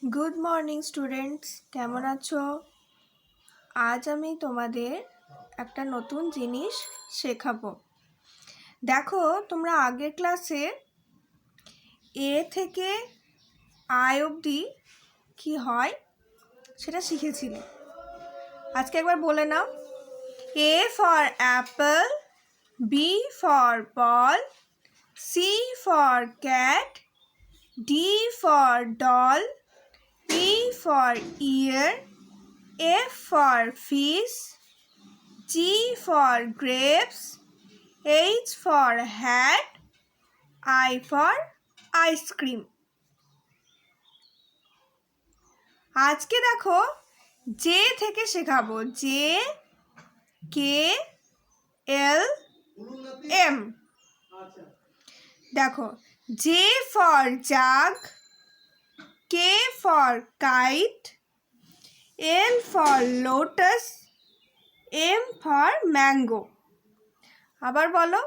Good morning students, কেমন আছো? আজ আমি তোমাদের একটা নতুন জিনিস শেখাবো। দেখো, তোমরা আগের ক্লাসে এ থেকে আই অবধি কি হয় সেটা শিখেছিলে। আজকে একবার বলে নাও। A for apple, B for ball, C for cat, D for doll, E for ear, F for fish, G for grapes, H for hat, I for ice cream. আজকে দেখো জে থেকে শেখাবো। J K L M. দেখো, J for jug, K for kite, L for lotus, M for mango. আবার বলো,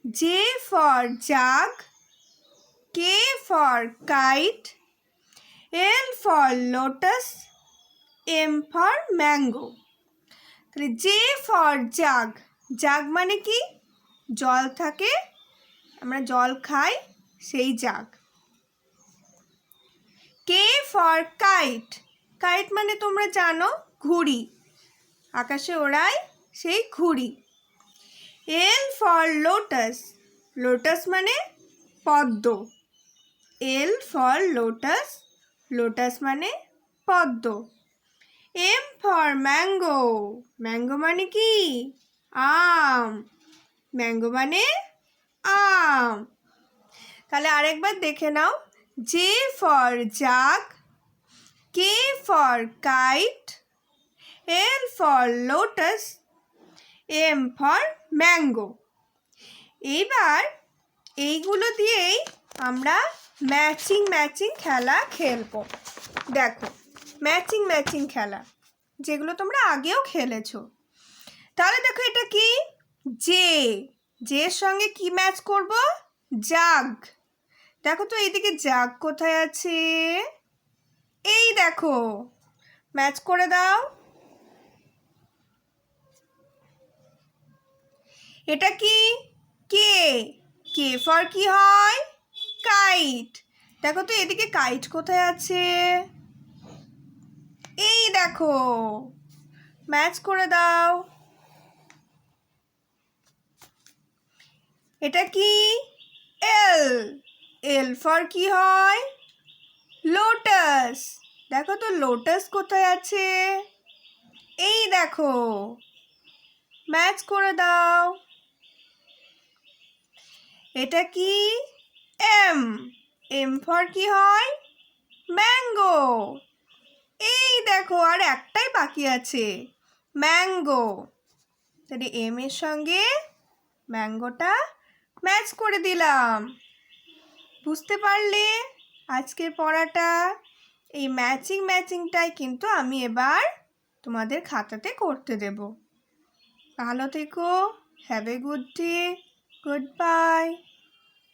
J for jug, K for kite, L for lotus, M for mango. তাহলে J for jug, jug মানে কি? জল থাকে, আমরা জল খাই, সেই জাগ। K for kite, kite মানে তোমরা জানো ঘুড়ি, আকাশে ওড়ায় সেই ঘুড়ি। এল ফর লোটাস, লোটাস মানে পদ্ম। এল ফর লোটাস, লোটাস মানে পদ্ম। এম ফর ম্যাঙ্গো, ম্যাঙ্গো মানে কি? আম, ম্যাঙ্গো মানে আম। তাহলে আরেকবার দেখে নাও। J for jug, K for kite, L for lotus, M for mango. এইবার এইগুলো দিয়েই আমরা ম্যাচিং খেলা খেলবো। দেখো, ম্যাচিং খেলা যেগুলো তোমরা আগেও খেলেছো। তাহলে দেখো, এটা কি? জে, জের সঙ্গে কি ম্যাচ করব? জাগ। দেখো তো এইদিকে জাগ কোথায় আছে? এই দেখো, ম্যাচ করে দাও। এটা কি? কে, কে ফর কি হয়? কাইট। দেখো তো এদিকে কাইট কোথায় আছে? এই দেখো, ম্যাচ করে দাও। এটা কি? এল, এল ফর কি হয়? লোটাস। দেখো তো লোটাস কোথায় আছে? এই দেখো, ম্যাচ করে দাও। এটা কি? এম, এম ফর কি হয়? ম্যাঙ্গো। এই দেখো, আর একটাই বাকি আছে, ম্যাঙ্গো। তাহলে এম এর সঙ্গে ম্যাঙ্গোটা ম্যাচ করে দিলাম। বুঝতে পারলে আজকের পড়াটা? এই ম্যাচিংটাই কিন্তু আমি এবার তোমাদের খাতাতে করতে দেব। ভালো থেকো। Have a good day. Good bye.